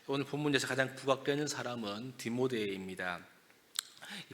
오늘 본문에서 가장 부각되는 사람은 디모데입니다.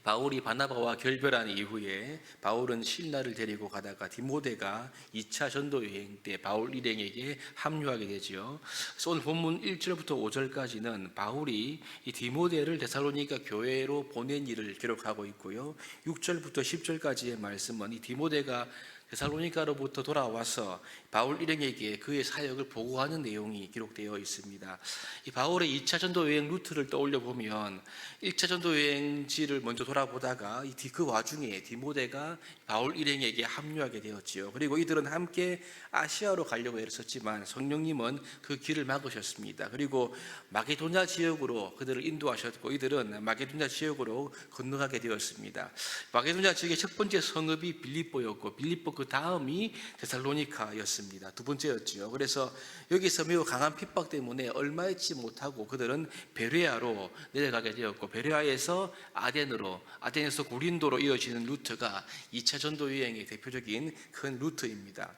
바울이 바나바와 결별한 이후에 바울은 실라를 데리고 가다가 디모데가 2차 전도 여행 때 바울 일행에게 합류하게 되지요. 그래서 오늘 본문 1절부터 5절까지는 바울이 이 디모데를 데살로니가 교회로 보낸 일을 기록하고 있고요. 6절부터 10절까지의 말씀은 이 디모데가 데살로니가로부터 돌아와서 바울 일행에게 그의 사역을 보고하는 내용이 기록되어 있습니다. 이 바울의 2차 전도 여행 루트를 떠올려 보면 1차 전도 여행지를 먼저 돌아보다가 그 와중에 디모데가 바울 일행에게 합류하게 되었지요. 그리고 이들은 함께 아시아로 가려고 애썼지만 성령님은 그 길을 막으셨습니다. 그리고 마게도냐 지역으로 그들을 인도하셨고 이들은 마게도냐 지역으로 건너가게 되었습니다. 마게도냐 지역의 첫 번째 성읍이 빌립보였고 빌립보 그 다음이 데살로니카였습니다. 두 번째였지요. 그래서 여기서 매우 강한 핍박 때문에 얼마 있지 못하고 그들은 베레아로 내려가게 되었고 베레아에서 아덴에서 고린도로 이어지는 루트가 2차 전도 여행의 대표적인 큰 루트입니다.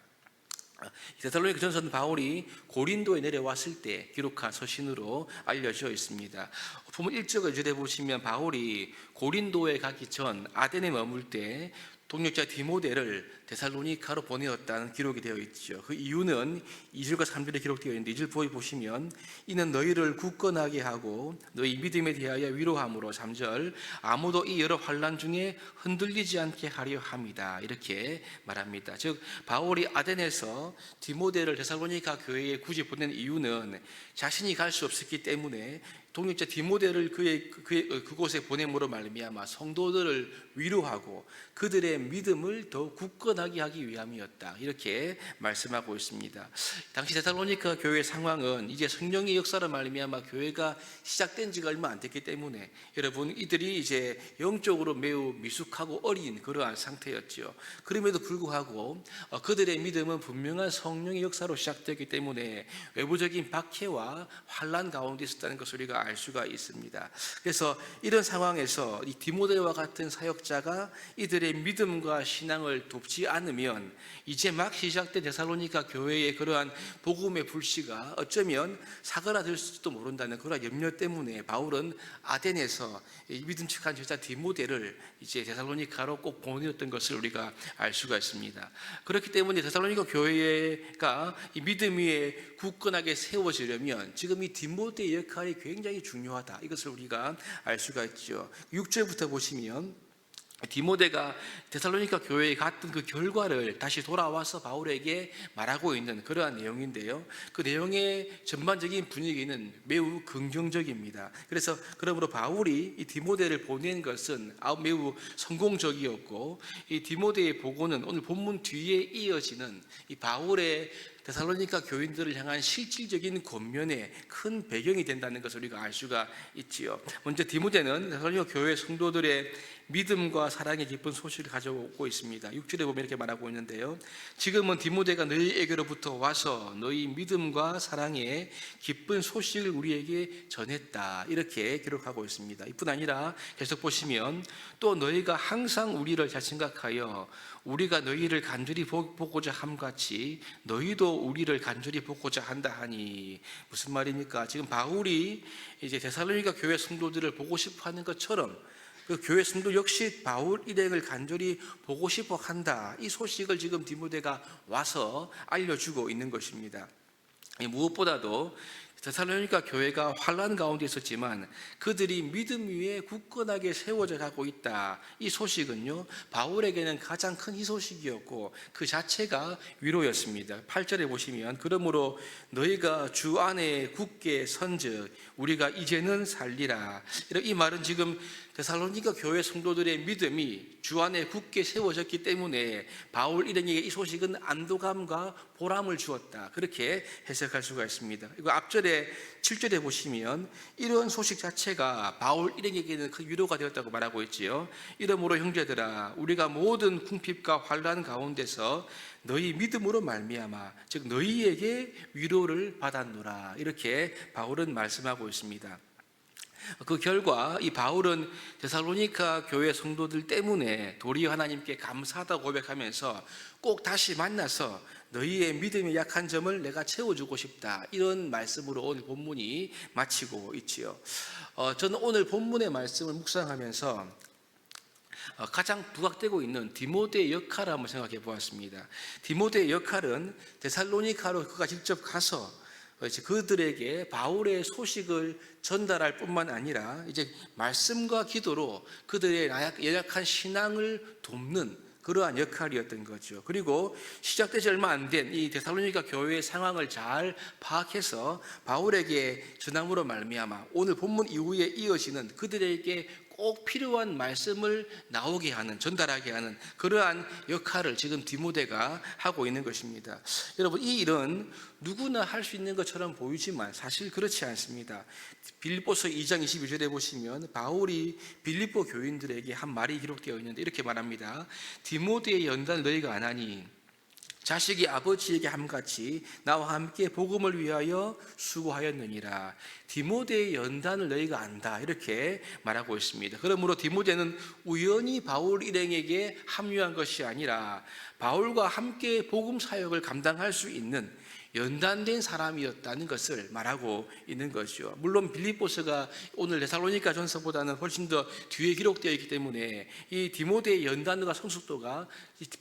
데살로니가 전서는 바울이 고린도에 내려왔을 때 기록한 서신으로 알려져 있습니다. 본문 1절 2절에 보시면 바울이 고린도에 가기 전 아덴에 머물 때 동역자 디모데를 데살로니카로 보내었다는 기록이 되어 있죠. 그 이유는 2절과 3절에 기록되어 있는데 2절 보시면 이는 너희를 굳건하게 하고 너희 믿음에 대하여 위로함으로 3절 아무도 이 여러 환난 중에 흔들리지 않게 하려 함이다 이렇게 말합니다. 즉 바울이 아덴에서 디모데를 데살로니카 교회에 굳이 보낸 이유는 자신이 갈 수 없었기 때문에 동역자 디모데를 그곳에 보냄으로 말미암아 성도들을 위로하고 그들의 믿음을 더 굳건하게 하기 위함이었다 이렇게 말씀하고 있습니다. 당시 데살로니가 교회 상황은 이제 성령의 역사로 말미암아 교회가 시작된 지가 얼마 안 됐기 때문에 여러분 이들이 이제 영적으로 매우 미숙하고 어린 그러한 상태였죠. 그럼에도 불구하고 그들의 믿음은 분명한 성령의 역사로 시작되었기 때문에 외부적인 박해와 환난 가운데 있었다는 것을 우리가 알 수가 있습니다. 그래서 이런 상황에서 이 디모데와 같은 사역자가 이들의 믿음과 신앙을 돕지 않으면 이제 막 시작된 데살로니가 교회의 그러한 복음의 불씨가 어쩌면 사그라들 수도 모른다는 그런 염려 때문에 바울은 아덴에서 믿음직한 제자 디모데를 이제 데살로니가로 꼭 보내었던 것을 우리가 알 수가 있습니다. 그렇기 때문에 데살로니가 교회가 이 믿음 위에 굳건하게 세워지려면 지금 이 디모데의 역할이 굉장히 중요하다. 이것을 우리가 알 수가 있죠. 6절부터 보시면 디모데가 데살로니가 교회에 갔던 그 결과를 다시 돌아와서 바울에게 말하고 있는 그러한 내용인데요. 그 내용의 전반적인 분위기는 매우 긍정적입니다. 그래서 그러므로 바울이 이 디모데를 보낸 것은 매우 성공적이었고 이 디모데의 보고는 오늘 본문 뒤에 이어지는 이 바울의 데살로니가 교인들을 향한 실질적인 권면의 큰 배경이 된다는 것을 우리가 알 수가 있지요. 먼저 디모데는 데살로니가 교회 성도들의 믿음과 사랑의 기쁜 소식을 가져오고 있습니다. 6절에 보면 이렇게 말하고 있는데요. 지금은 디모데가 너희에게로부터 와서 너희 믿음과 사랑의 기쁜 소식을 우리에게 전했다. 이렇게 기록하고 있습니다. 이뿐 아니라 계속 보시면 또 너희가 항상 우리를 잘 생각하여 우리가 너희를 간절히 보고자 함같이 너희도 우리를 간절히 보고자 한다 하니 무슨 말입니까? 지금 바울이 이제 데살로니가 교회 성도들을 보고 싶어 하는 것처럼 그 교회 성도 역시 바울 일행을 간절히 보고 싶어 한다. 이 소식을 지금 디모데가 와서 알려주고 있는 것입니다. 무엇보다도 데살로니가 교회가 환난 가운데 있었지만 그들이 믿음 위에 굳건하게 세워져 가고 있다. 이 소식은요 바울에게는 가장 큰 희소식이었고 그 자체가 위로였습니다. 8절에 보시면 그러므로 너희가 주 안에 굳게 선즉 우리가 이제는 살리라. 이 말은 지금 데살로니가 교회 성도들의 믿음이 주 안에 굳게 세워졌기 때문에 바울 일행에게 이 소식은 안도감과 보람을 주었다. 그렇게 해석할 수가 있습니다. 이거 앞절에 7절에 보시면 이런 소식 자체가 바울 일행에게는 큰 위로가 되었다고 말하고 있지요. 이러므로 형제들아 우리가 모든 궁핍과 환난 가운데서 너희 믿음으로 말미암아 즉 너희에게 위로를 받았노라. 이렇게 바울은 말씀하고 있습니다. 그 결과 이 바울은 데살로니가 교회 성도들 때문에 도리어 하나님께 감사하다고 고백하면서 꼭 다시 만나서 너희의 믿음이 약한 점을 내가 채워주고 싶다, 이런 말씀으로 오늘 본문이 마치고 있지요. 저는 오늘 본문의 말씀을 묵상하면서 가장 부각되고 있는 디모데의 역할을 한번 생각해 보았습니다. 디모데의 역할은 데살로니가로 그가 직접 가서 이제 그들에게 바울의 소식을 전달할 뿐만 아니라 이제 말씀과 기도로 그들의 연약한 신앙을 돕는 그러한 역할이었던 거죠. 그리고 시작되지 얼마 안 된 이 데살로니가 교회의 상황을 잘 파악해서 바울에게 전함으로 말미암아 오늘 본문 이후에 이어지는 그들에게 꼭 필요한 말씀을 나오게 하는, 전달하게 하는 그러한 역할을 지금 디모데가 하고 있는 것입니다. 여러분, 이 일은 누구나 할 수 있는 것처럼 보이지만 사실 그렇지 않습니다. 빌립보서 2장 22절에 보시면 바울이 빌립보 교인들에게 한 말이 기록되어 있는데 이렇게 말합니다. 디모데의 연단을 너희가 안 하니 자식이 아버지에게 함같이 나와 함께 복음을 위하여 수고하였느니라. 디모데의 연단을 너희가 안다, 이렇게 말하고 있습니다. 그러므로 디모데는 우연히 바울 일행에게 합류한 것이 아니라 바울과 함께 복음 사역을 감당할 수 있는 연단된 사람이었다는 것을 말하고 있는 것이죠. 물론 빌립보서가 오늘 데살로니가 전서보다는 훨씬 더 뒤에 기록되어 있기 때문에 이 디모데의 연단과 성숙도가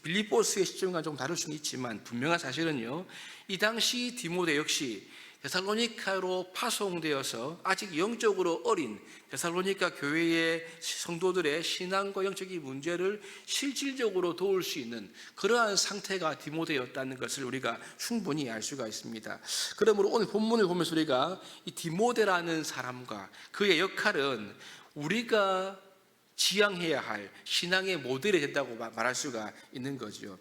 빌립보서의 시점과 좀 다를 수는 있지만 분명한 사실은요, 이 당시 디모데 역시 데살로니가로 파송되어서 아직 영적으로 어린 데살로니가 교회의 성도들의 신앙과 영적인 문제를 실질적으로 도울 수 있는 그러한 상태가 디모데였다는 것을 우리가 충분히 알 수가 있습니다. 그러므로 오늘 본문을 보면서 우리가 이 디모데라는 사람과 그의 역할은 우리가 지향해야 할 신앙의 모델이 된다고 말할 수가 있는 거죠.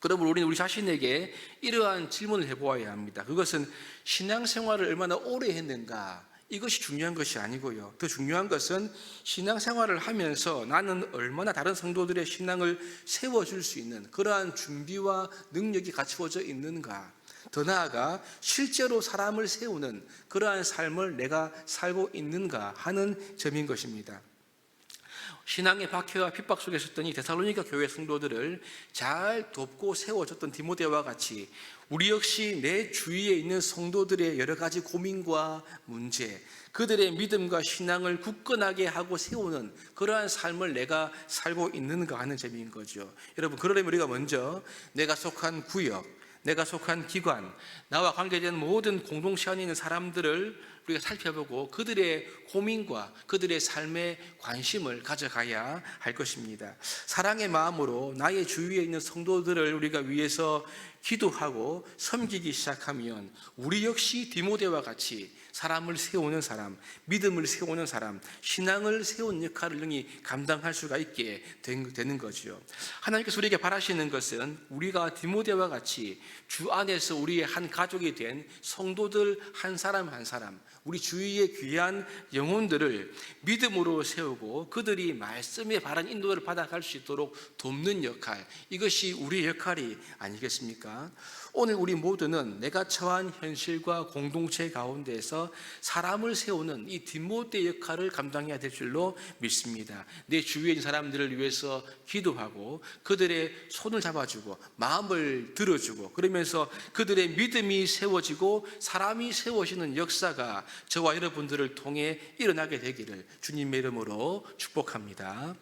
그러므로 우리는 우리 자신에게 이러한 질문을 해보아야 합니다. 그것은 신앙생활을 얼마나 오래 했는가, 이것이 중요한 것이 아니고요, 더 중요한 것은 신앙생활을 하면서 나는 얼마나 다른 성도들의 신앙을 세워줄 수 있는 그러한 준비와 능력이 갖추어져 있는가, 더 나아가 실제로 사람을 세우는 그러한 삶을 내가 살고 있는가 하는 점인 것입니다. 신앙의 박해와 핍박 속에 있었던 이 데살로니가 교회 성도들을 잘 돕고 세워줬던 디모데와 같이 우리 역시 내 주위에 있는 성도들의 여러 가지 고민과 문제, 그들의 믿음과 신앙을 굳건하게 하고 세우는 그러한 삶을 내가 살고 있는가 하는 점인 거죠. 여러분, 그러려면 우리가 먼저 내가 속한 구역, 내가 속한 기관, 나와 관계된 모든 공동체 안에 있는 사람들을 우리가 살펴보고 그들의 고민과 그들의 삶에 관심을 가져가야 할 것입니다. 사랑의 마음으로 나의 주위에 있는 성도들을 우리가 위해서 기도하고 섬기기 시작하면 우리 역시 디모데와 같이 사람을 세우는 사람, 믿음을 세우는 사람, 신앙을 세우는 역할을 능히 감당할 수가 있게 되는 거죠. 하나님께서 우리에게 바라시는 것은 우리가 디모데와 같이 주 안에서 우리의 한 가족이 된 성도들 한 사람 한 사람, 우리 주위의 귀한 영혼들을 믿음으로 세우고 그들이 말씀의 바른 인도를 받아갈 수 있도록 돕는 역할, 이것이 우리의 역할이 아니겠습니까? 오늘 우리 모두는 내가 처한 현실과 공동체 가운데에서 사람을 세우는 이 디모데 역할을 감당해야 될 줄로 믿습니다. 내 주위에 있는 사람들을 위해서 기도하고 그들의 손을 잡아주고 마음을 들어주고 그러면서 그들의 믿음이 세워지고 사람이 세워지는 역사가 저와 여러분들을 통해 일어나게 되기를 주님의 이름으로 축복합니다.